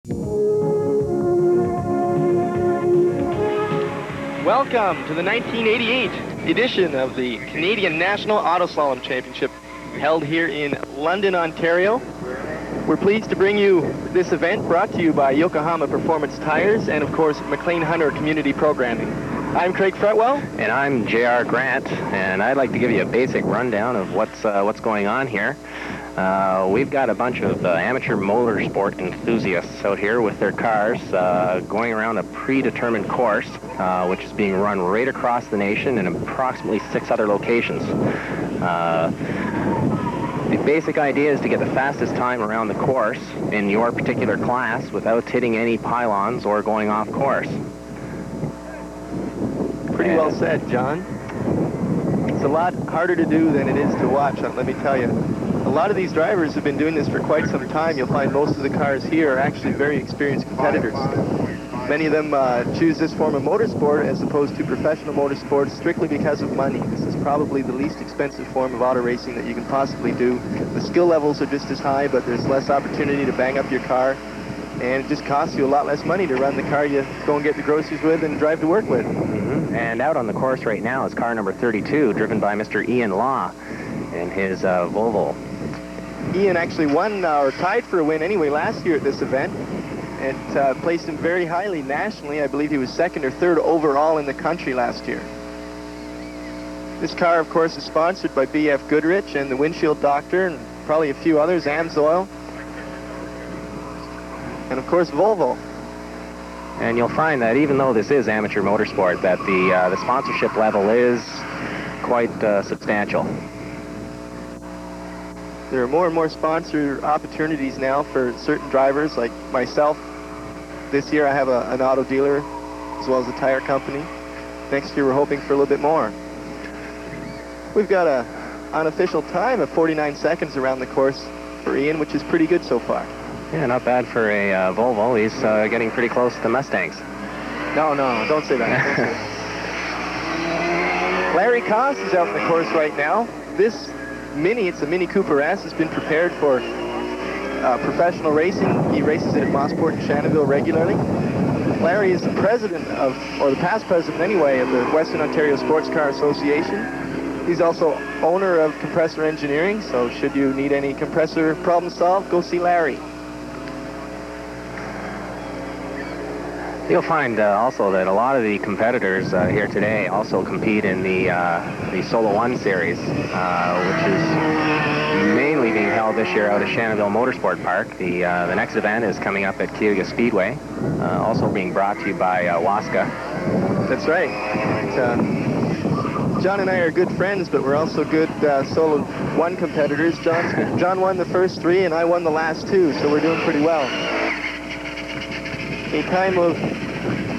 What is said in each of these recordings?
Welcome to the 1988 edition of the Canadian National Auto Slalom Championship, held here in London, Ontario. We're pleased to bring you this event brought to you by Yokohama Performance Tires and, of course, McLean Hunter Community Programming. I'm Craig Fretwell. And I'm J.R. Grant, and I'd like to give you a basic rundown of what's going on here. We've got a bunch of amateur motorsport enthusiasts out here with their cars going around a predetermined course, which is being run right across the nation in approximately 6 other locations. The basic idea is to get the fastest time around the course in your particular class without hitting any pylons or going off course. Pretty well said, John. It's a lot harder to do than it is to watch, let me tell you. A lot of these drivers have been doing this for quite some time. You'll find most of the cars here are actually very experienced competitors. Many of them choose this form of motorsport as opposed to professional motorsport strictly because of money. This is probably the least expensive form of auto racing that you can possibly do. The skill levels are just as high, but there's less opportunity to bang up your car, and it just costs you a lot less money to run the car you go and get the groceries with and drive to work with. And out on the course right now is car number 32, driven by Mr. Ian Law in his Volvo. Ian actually won, or tied for a win anyway, last year at this event. It placed him very highly nationally. I believe he was 2nd or 3rd overall in the country last year. This car, of course, is sponsored by BF Goodrich and the Windshield Doctor and probably a few others, Amsoil, and of course Volvo. And you'll find that even though this is amateur motorsport, that the sponsorship level is quite substantial. There are more and more sponsor opportunities now for certain drivers like myself. This year I have an auto dealer as well as a tire company. Next year we're hoping for a little bit more. We've got an unofficial time of 49 seconds around the course for Ian, which is pretty good so far. Yeah, not bad for a Volvo. He's getting pretty close to the Mustangs. No, don't say that. Don't say that. Larry Koss is out in the course right now. This Mini, it's a Mini Cooper S, has been prepared for professional racing. He races it at Mossport and Shannonville regularly. Larry is the president of, or the past president anyway, of the Western Ontario Sports Car Association. He's also owner of Compressor Engineering, so should you need any compressor problem solved, go see Larry. You'll find also that a lot of the competitors here today also compete in the Solo One series, which is mainly being held this year out at Shannonville Motorsport Park. The next event is coming up at Cayuga Speedway, also being brought to you by Waska. That's right. John and I are good friends, but we're also good Solo One competitors. John won the first 3, and I won the last 2, so we're doing pretty well. A time of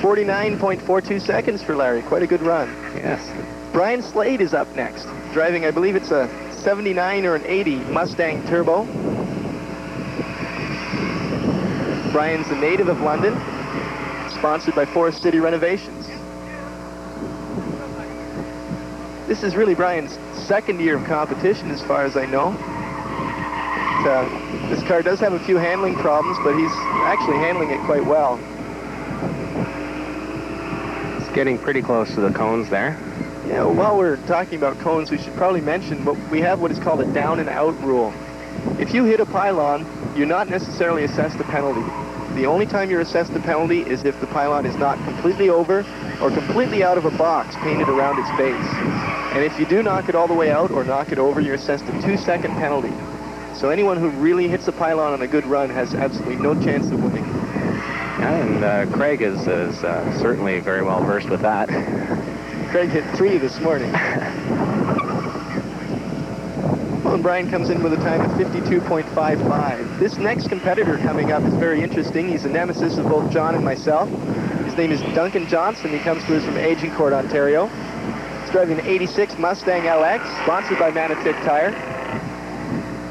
49.42 seconds for Larry. Quite a good run. Yes. Brian Slade is up next, driving, I believe it's a 79 or an 80 Mustang Turbo. Brian's a native of London, sponsored by Forest City Renovations. This is really Brian's 2nd year of competition as far as I know. This car does have a few handling problems, but he's actually handling it quite well. It's getting pretty close to the cones there. Yeah, while we're talking about cones, we should probably mention we have what is called a down and out rule. If you hit a pylon, you're not necessarily assessed a penalty. The only time you're assessed a penalty is if the pylon is not completely over or completely out of a box painted around its base. And if you do knock it all the way out or knock it over, you're assessed a 2-second penalty. So anyone who really hits a pylon on a good run has absolutely no chance of winning. Yeah, and Craig is certainly very well versed with that. Craig hit 3 this morning. Well, and Brian comes in with a time of 52.55. This next competitor coming up is very interesting. He's a nemesis of both John and myself. His name is Duncan Johnson. He comes to us from Agincourt, Ontario. He's driving an 86 Mustang LX, sponsored by Manatic Tire.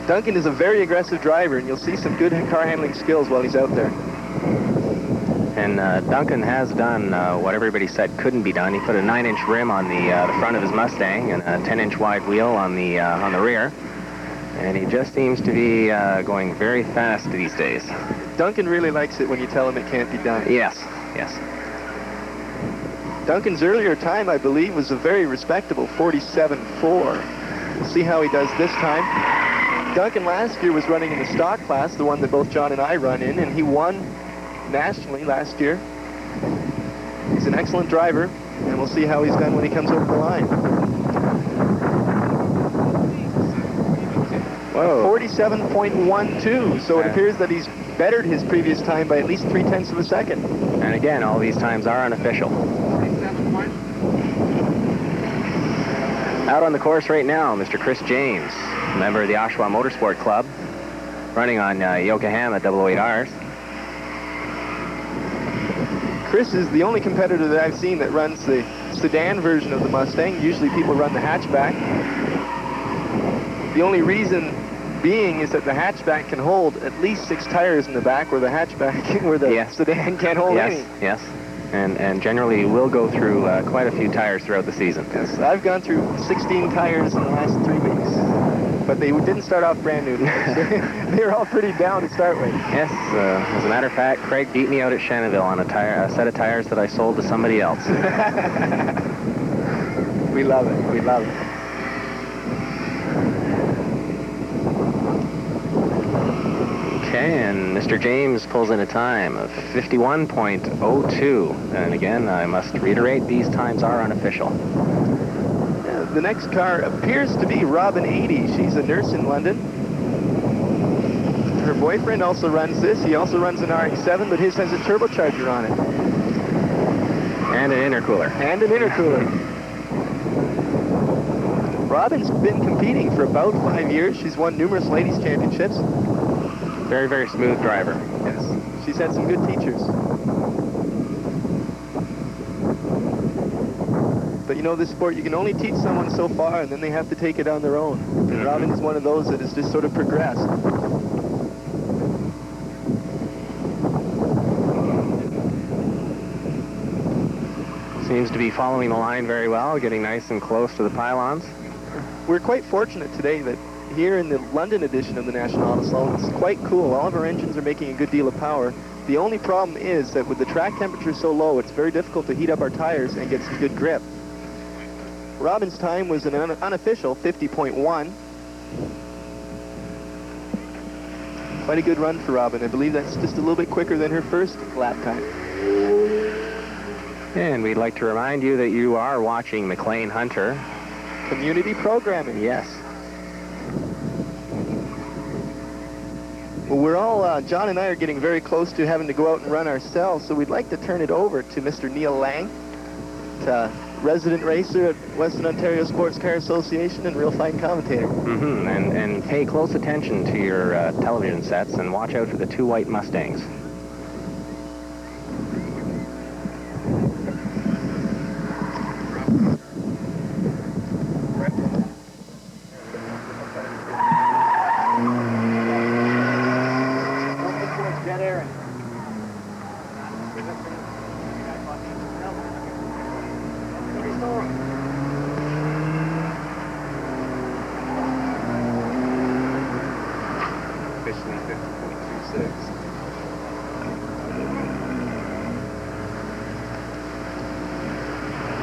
Duncan is a very aggressive driver, and you'll see some good car handling skills while he's out there. And Duncan has done what everybody said couldn't be done. He put a 9-inch rim on the front of his Mustang and a 10-inch wide wheel on the rear. And he just seems to be going very fast these days. Duncan really likes it when you tell him it can't be done. Yes, yes. Duncan's earlier time, I believe, was a very respectable 47.4. We'll see how he does this time. Duncan last year was running in the stock class, the one that both John and I run in, and he won nationally last year. He's an excellent driver, and we'll see how he's done when he comes over the line. Whoa. 47.12, so it appears that he's bettered his previous time by at least 0.3 of a second. And again, all these times are unofficial. Out on the course right now, Mr. Chris James, member of the Oshawa Motorsport Club, running on Yokohama 008Rs. Chris is the only competitor that I've seen that runs the sedan version of the Mustang. Usually people run the hatchback. The only reason being is that the hatchback can hold at least 6 tires in the back, where the hatchback, where the sedan can't hold any. Yes, and generally will go through quite a few tires throughout the season. Yes, I've gone through 16 tires in the last 3 weeks, but they didn't start off brand new. They were all pretty down to start with. Yes, as a matter of fact, Craig beat me out at Shenanville on a set of tires that I sold to somebody else. We love it. We love it. Okay, and Mr. James pulls in a time of 51.02. And again, I must reiterate, these times are unofficial. The next car appears to be Robin 80. She's a nurse in London. Her boyfriend also runs this. He also runs an RX-7, but his has a turbocharger on it. And an intercooler. And an intercooler. Robin's been competing for about 5 years. She's won numerous ladies' championships. Very, very smooth driver. Yes. She's had some good teachers. But you know, this sport, you can only teach someone so far, and then they have to take it on their own. And Robin is one of those that has just sort of progressed. Seems to be following the line very well, getting nice and close to the pylons. We're quite fortunate today that here in the London edition of the National Auto Slalom, it's quite cool. All of our engines are making a good deal of power. The only problem is that with the track temperature so low, it's very difficult to heat up our tires and get some good grip. Robin's time was an unofficial 50.1. Quite a good run for Robin. I believe that's just a little bit quicker than her first lap time. And we'd like to remind you that you are watching McLean Hunter. Community programming. Yes. Well, we're all, John and I are getting very close to having to go out and run ourselves, so we'd like to turn it over to Mr. Neil Lang, resident racer at Western Ontario Sports Car Association and real fine commentator. Mm-hmm. And pay close attention to your television sets and watch out for the 2 white Mustangs.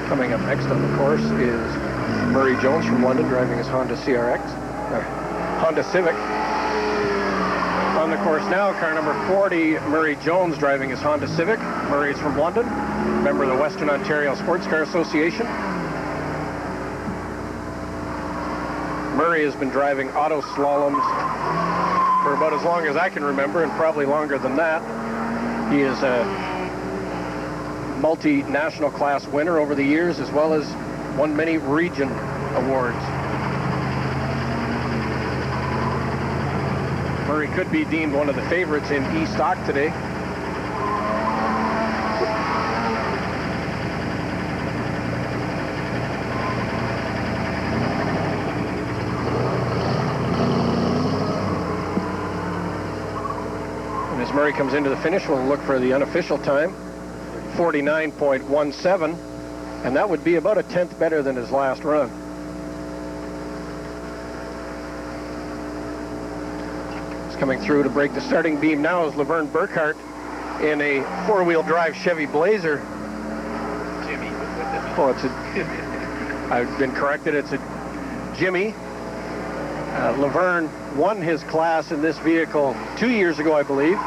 Coming up next on the course is Murray Jones from London driving his Honda Honda Civic. On the course now, car number 40, Murray Jones driving his Honda Civic. Murray is from London, member of the Western Ontario Sports Car Association. Murray has been driving auto slaloms for about as long as I can remember, and probably longer than that. He is a multi-national class winner over the years, as well as won many region awards. Murray could be deemed one of the favorites in E-Stock today. And as Murray comes into the finish, we'll look for the unofficial time. 49.17, and that would be about a 10th better than his last run. Coming through to break the starting beam now is Laverne Burkhart in a four-wheel drive Chevy Blazer. Jimmy. Oh, I've been corrected. It's a Jimmy. Laverne won his class in this vehicle 2 years ago, I believe.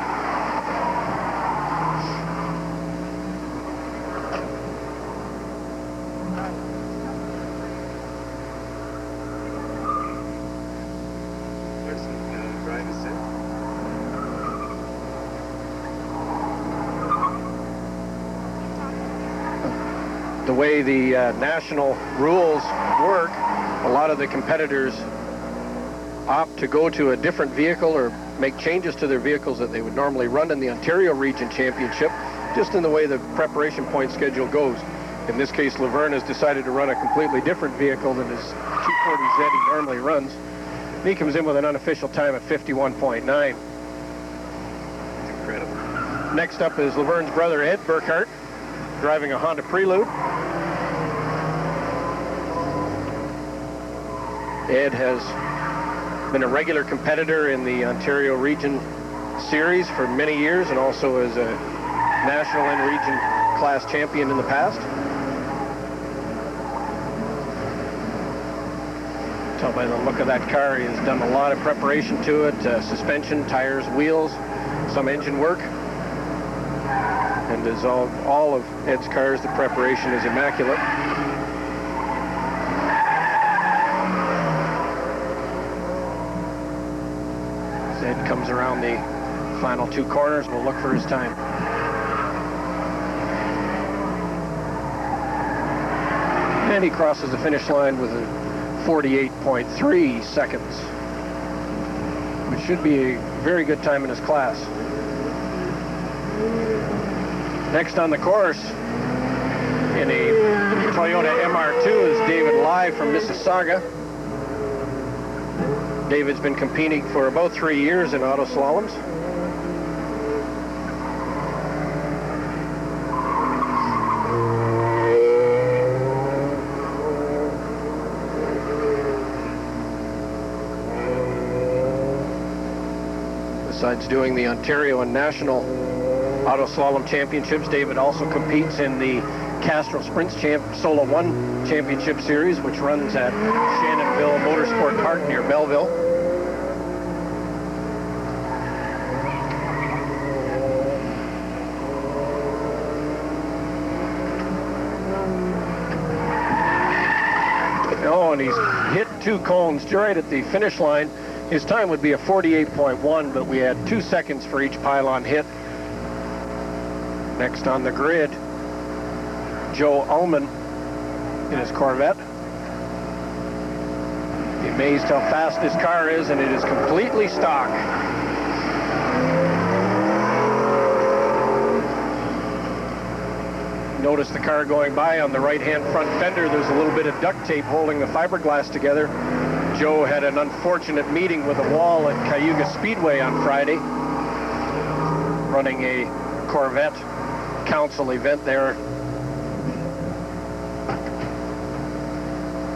The way the national rules work, a lot of the competitors opt to go to a different vehicle or make changes to their vehicles that they would normally run in the Ontario Region Championship, just in the way the preparation point schedule goes. In this case, Laverne has decided to run a completely different vehicle than his 240Z he normally runs. And he comes in with an unofficial time of 51.9. That's incredible. Next up is Laverne's brother, Ed Burkhart, driving a Honda Prelude. Ed has been a regular competitor in the Ontario Region Series for many years, and also as a national and region class champion in the past. Tell by the look of that car, he has done a lot of preparation to it, suspension, tires, wheels, some engine work. And as all of Ed's cars, the preparation is immaculate. As Ed comes around the final two corners, we'll look for his time. And he crosses the finish line with a 48.3 seconds, which should be a very good time in his class. Next on the course, in a Toyota MR2, is David Lai from Mississauga. David's been competing for about 3 years in auto slaloms. Besides doing the Ontario and National Auto Slalom Championships, David also competes in the Castrol Sprints Solo 1 Championship Series, which runs at Shannonville Motorsport Park near Belleville. Oh, and he's hit two cones right at the finish line. His time would be a 48.1, but we had 2 seconds for each pylon hit. Next on the grid, Joe Ullman in his Corvette. Be amazed how fast this car is, and it is completely stock. Notice the car going by on the right-hand front fender. There's a little bit of duct tape holding the fiberglass together. Joe had an unfortunate meeting with a wall at Cayuga Speedway on Friday, running a Corvette Council event there.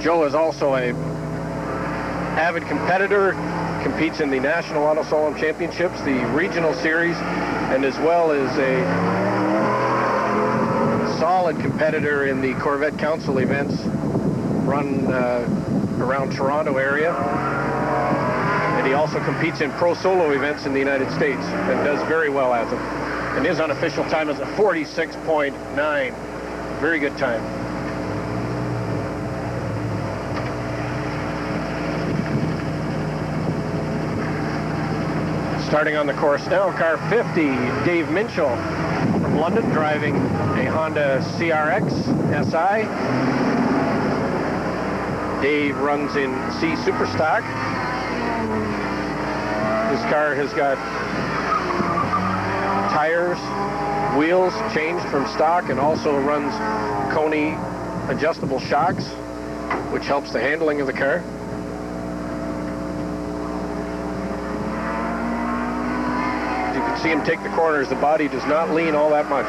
Joe is also an avid competitor, competes in the National Auto Slalom Championships, the Regional Series, and as well as a solid competitor in the Corvette Council events run around Toronto area. And he also competes in pro solo events in the United States and does very well at them. And his unofficial time is a 46.9. Very good time. Starting on the course now, car 50, Dave Minchell from London, driving a Honda CRX SI. Dave runs in C Superstock. This car has got tires, wheels changed from stock, and also runs Coney adjustable shocks, which helps the handling of the car. As you can see him take the corners, the body does not lean all that much.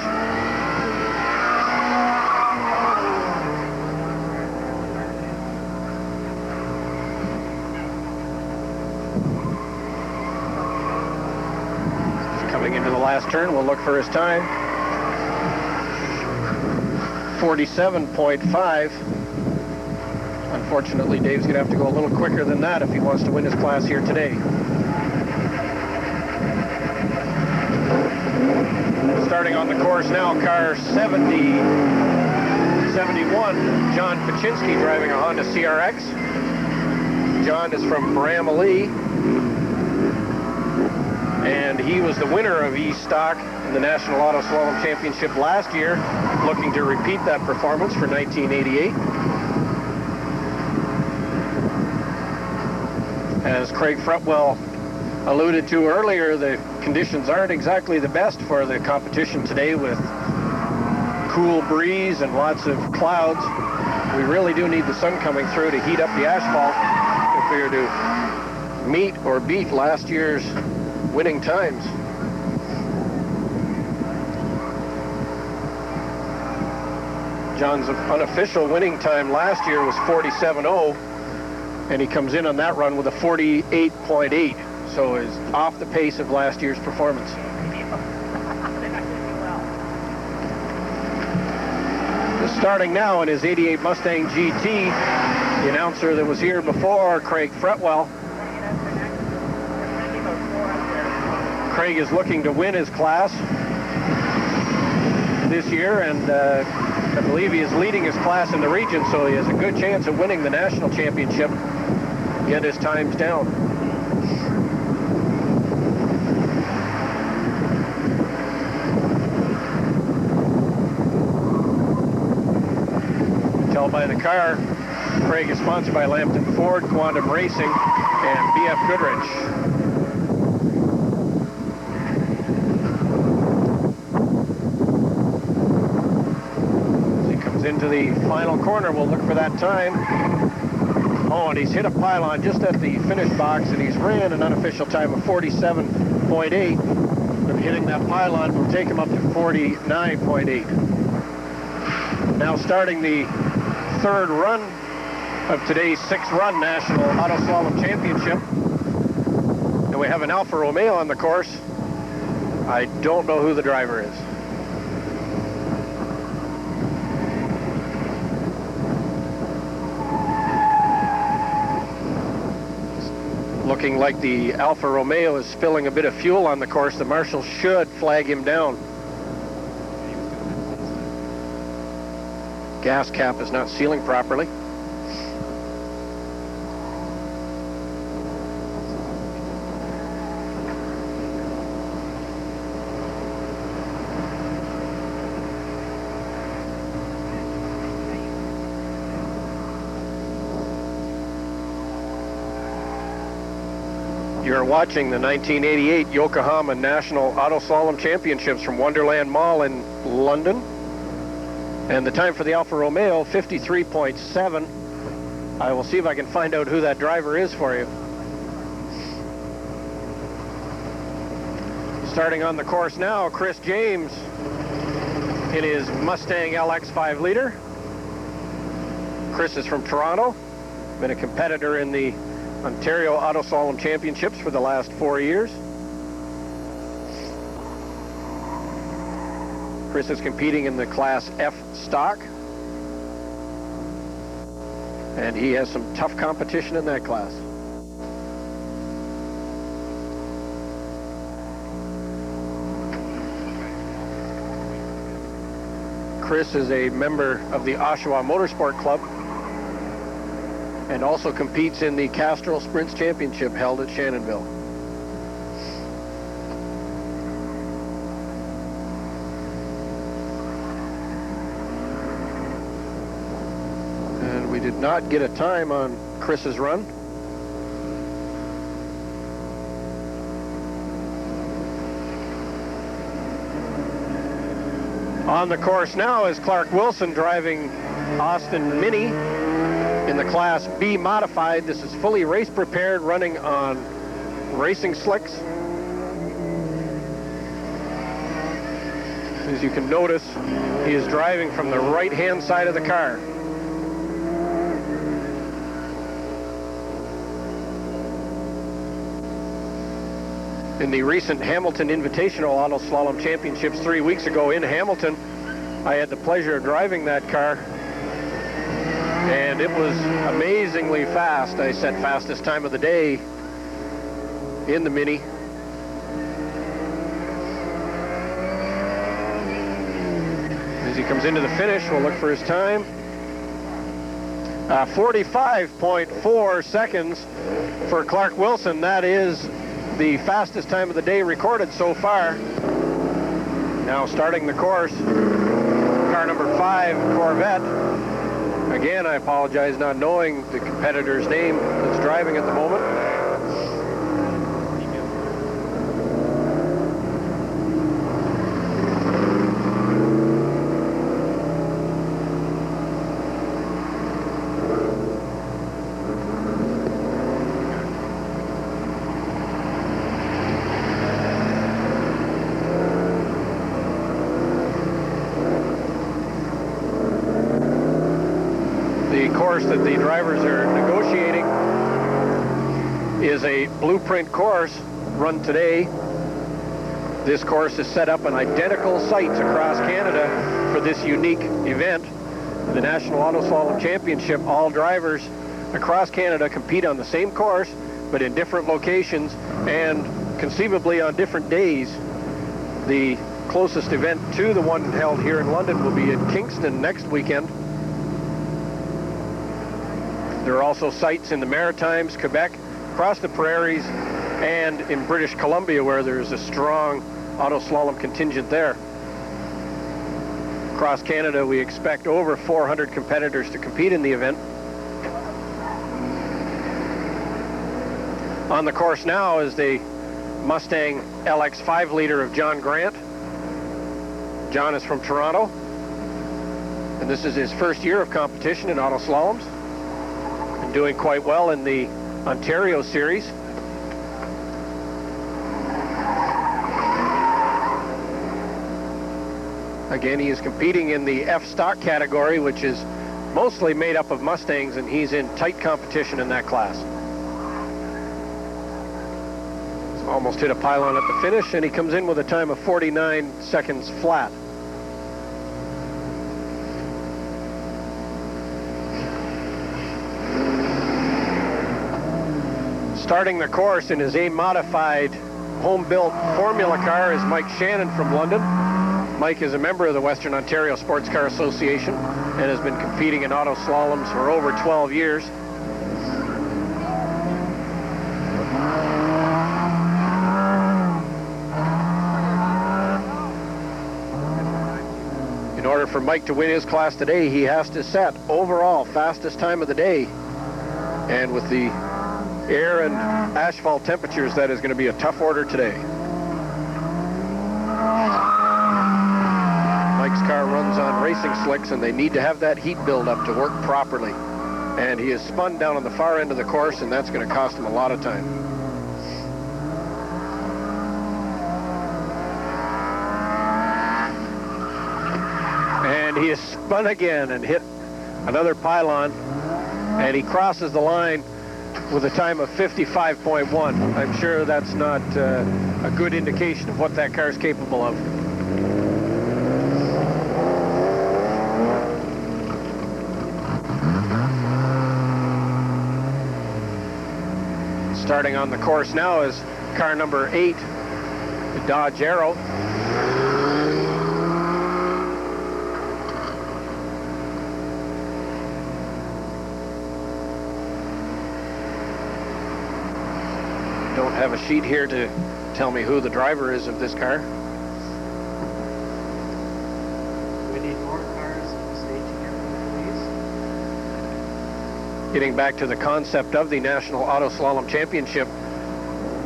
Coming into the last turn, we'll look for his time. 47.5. Unfortunately, Dave's going to have to go a little quicker than that if he wants to win his class here today. Starting on the course now, car 71, John Paczynski driving a Honda CRX. John is from Bramalea, and he was the winner of E-Stock in the National Auto Slalom Championship last year, looking to repeat that performance for 1988. As Craig Fretwell alluded to earlier, the conditions aren't exactly the best for the competition today, with cool breeze and lots of clouds. We really do need the sun coming through to heat up the asphalt if we are to meet or beat last year's winning times. John's unofficial winning time last year was 47.0, and he comes in on that run with a 48.8, so is off the pace of last year's performance. Starting now in his 88 Mustang GT, the announcer that was here before, Craig Fretwell. Craig is looking to win his class this year, and I believe he is leading his class in the region, so he has a good chance of winning the national championship. Get his times down. Tell by the car, Craig is sponsored by Lambton Ford, Quantum Racing, and BF Goodrich. Into the final corner, we'll look for that time. Oh, and he's hit a pylon just at the finish box, and he's ran an unofficial time of 47.8. But hitting that pylon will take him up to 49.8. Now starting the third run of today's six-run National Auto Slalom Championship. And we have an Alfa Romeo on the course. I don't know who the driver is. Looking like the Alfa Romeo is spilling a bit of fuel on the course. The marshal should flag him down. Gas cap is not sealing properly. You're watching the 1988 Yokohama National Auto Slalom Championships from Wonderland Mall in London. And the time for the Alfa Romeo, 53.7. I will see if I can find out who that driver is for you. Starting on the course now, Chris James in his Mustang LX 5-liter. Chris is from Toronto, been a competitor in the Ontario Auto Slalom Championships for the last 4 years. Chris is competing in the Class F stock, and he has some tough competition in that class. Chris is a member of the Oshawa Motorsport Club and also competes in the Castrol Sprints Championship held at Shannonville. And we did not get a time on Chris's run. On the course now is Clark Wilson driving Austin Mini in the Class B modified. This is fully race prepared, running on racing slicks. As you can notice, he is driving from the right-hand side of the car. In the recent Hamilton Invitational Auto Slalom Championships 3 weeks ago in Hamilton, I had the pleasure of driving that car, and it was amazingly fast. I set fastest time of the day in the Mini. As he comes into the finish, we'll look for his time. 45.4 seconds for Clark Wilson. That is the fastest time of the day recorded so far. Now starting the course, car number 5, Corvette. Again, I apologize not knowing the competitor's name that's driving at the moment. That the drivers are negotiating is a blueprint course run today. This course is set up on identical sites across Canada for this unique event, the National Auto Slalom Championship. All drivers across Canada compete on the same course, but in different locations and conceivably on different days. The closest event to the one held here in London will be in Kingston next weekend. There are also sites in the Maritimes, Quebec, across the prairies, and in British Columbia, where there's a strong auto slalom contingent there. Across Canada, we expect over 400 competitors to compete in the event. On the course now is the Mustang LX 5-liter of John Grant. John is from Toronto, and this is his first year of competition in auto slaloms. Doing quite well in the Ontario series. Again, he is competing in the F stock category, which is mostly made up of Mustangs, and he's in tight competition in that class. So almost hit a pylon at the finish, and he comes in with a time of 49 seconds flat. Starting the course in his A-modified home-built formula car is Mike Shannon from London. Mike is a member of the Western Ontario Sports Car Association and has been competing in auto slaloms for over 12 years. In order for Mike to win his class today, he has to set overall fastest time of the day. And with the air and asphalt temperatures, that is going to be a tough order today. Mike's car runs on racing slicks, and they need to have that heat buildup to work properly. And he is spun down on the far end of the course, and that's going to cost him a lot of time. And he is spun again and hit another pylon, and he crosses the line with a time of 55.1. I'm sure that's not a good indication of what that car is capable of. Starting on the course now is car number 8, the Dodge Arrow. Don't have a sheet here to tell me who the driver is of this car. We need more cars at the staging area, please. Getting back to the concept of the National Auto Slalom Championship,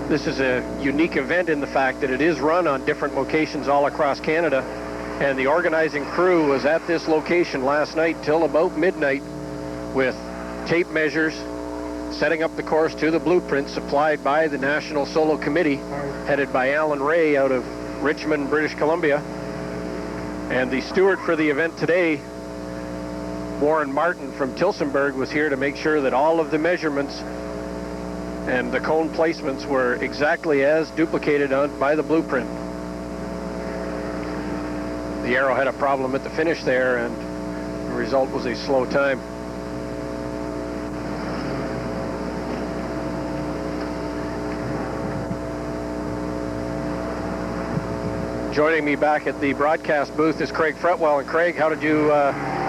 this is a unique event in the fact that it is run on different locations all across Canada, and the organizing crew was at this location last night till about midnight with tape measures, setting up the course to the blueprint supplied by the National Solo Committee, headed by Alan Ray out of Richmond, British Columbia. And the steward for the event today, Warren Martin from Tilsonburg, was here to make sure that all of the measurements and the cone placements were exactly as duplicated by the blueprint. The Arrow had a problem at the finish there, and the result was a slow time. Joining me back at the broadcast booth is Craig Fretwell. And Craig, how did you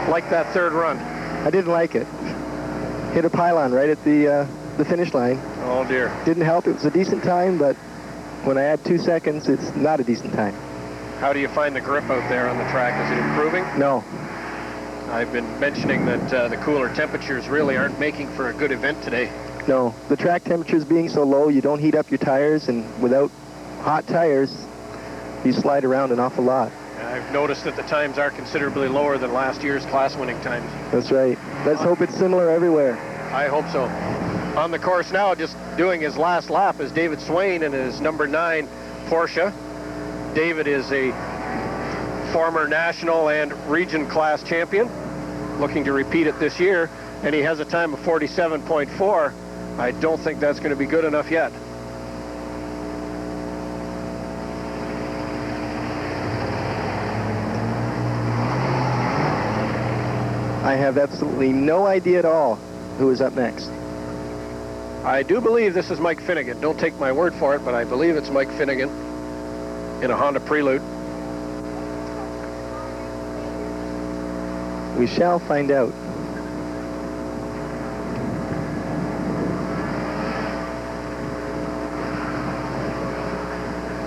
like that third run? I didn't like it. Hit a pylon right at the finish line. Oh dear. Didn't help. It was a decent time, but when I add 2 seconds, it's not a decent time. How do you find the grip out there on the track? Is it improving? No. I've been mentioning that the cooler temperatures really aren't making for a good event today. No. The track temperatures being so low, you don't heat up your tires, and without hot tires, you slide around an awful lot. I've noticed that the times are considerably lower than last year's class-winning times. That's right. Let's hope it's similar everywhere. I hope so. On the course now, just doing his last lap, is David Swain in his number 9 Porsche. David is a former national and region class champion, looking to repeat it this year, and he has a time of 47.4. I don't think that's going to be good enough yet. I have absolutely no idea at all who is up next. I do believe this is Mike Finnegan. Don't take my word for it, but I believe it's Mike Finnegan in a Honda Prelude. We shall find out.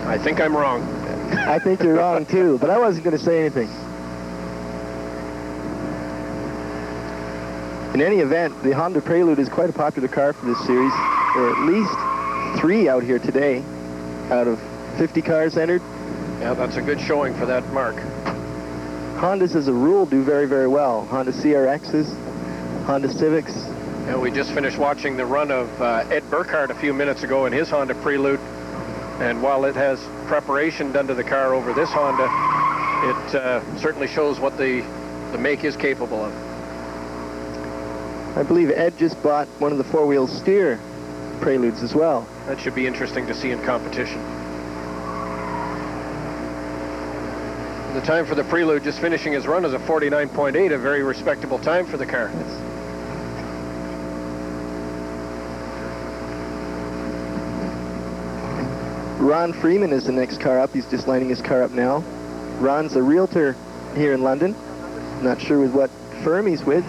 I think I'm wrong. I think you're wrong too, but I wasn't going to say anything. In any event, the Honda Prelude is quite a popular car for this series. There are at least 3 out here today out of 50 cars entered. Yeah, that's a good showing for that mark. Hondas, as a rule, do very, very well. Honda CRXs, Honda Civics. And we just finished watching the run of Ed Burkhardt a few minutes ago in his Honda Prelude. And while it has preparation done to the car over this Honda, it certainly shows what the make is capable of. I believe Ed just bought one of the 4-wheel steer Preludes as well. That should be interesting to see in competition. The time for the Prelude, just finishing his run, is a 49.8, a very respectable time for the car. Ron Freeman is the next car up. He's just lining his car up now. Ron's a realtor here in London. Not sure with what firm he's with,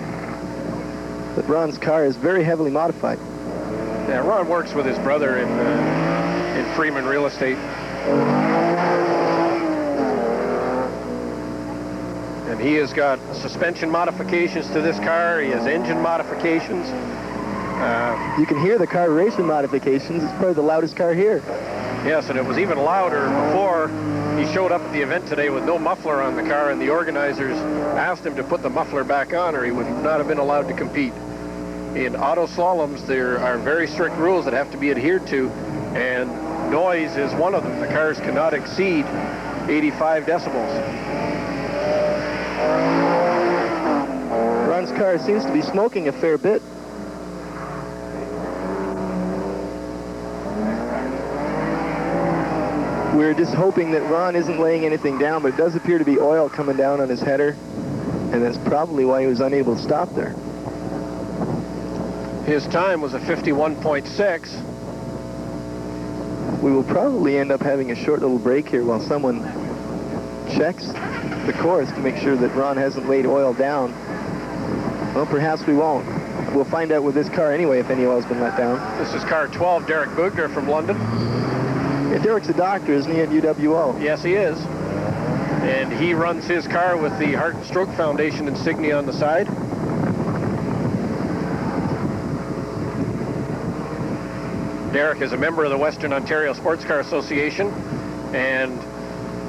but Ron's car is very heavily modified. Yeah, Ron works with his brother in Freeman Real Estate. And he has got suspension modifications to this car. He has engine modifications. You can hear the carburation modifications. It's probably the loudest car here. Yes, and it was even louder before he showed up at the event today with no muffler on the car, and the organizers asked him to put the muffler back on or he would not have been allowed to compete. In auto slaloms, there are very strict rules that have to be adhered to, and noise is one of them. The cars cannot exceed 85 decibels. Ron's car seems to be smoking a fair bit. We're just hoping that Ron isn't laying anything down, but it does appear to be oil coming down on his header, and that's probably why he was unable to stop there. His time was a 51.6. We will probably end up having a short little break here while someone checks the course to make sure that Ron hasn't laid oil down. Well, perhaps we won't. We'll find out with this car anyway if any oil's been let down. This is car 12, Derek Bugner from London. Yeah, Derek's a doctor, isn't he, at UWO? Yes, he is. And he runs his car with the Heart and Stroke Foundation insignia on the side. Derek is a member of the Western Ontario Sports Car Association and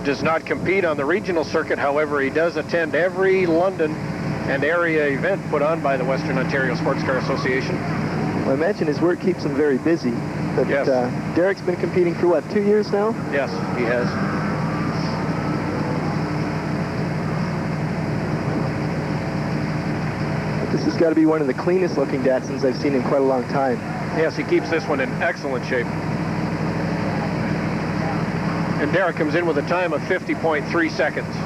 does not compete on the regional circuit. However, he does attend every London and area event put on by the Western Ontario Sports Car Association. Well, I imagine his work keeps him very busy. But yes. Derek's been competing for, what, 2 years now? Yes, he has. But to This has got to be one of the cleanest looking Datsuns I've seen in quite a long time. Yes, he keeps this one in excellent shape. And Derek comes in with a time of 50.3 seconds.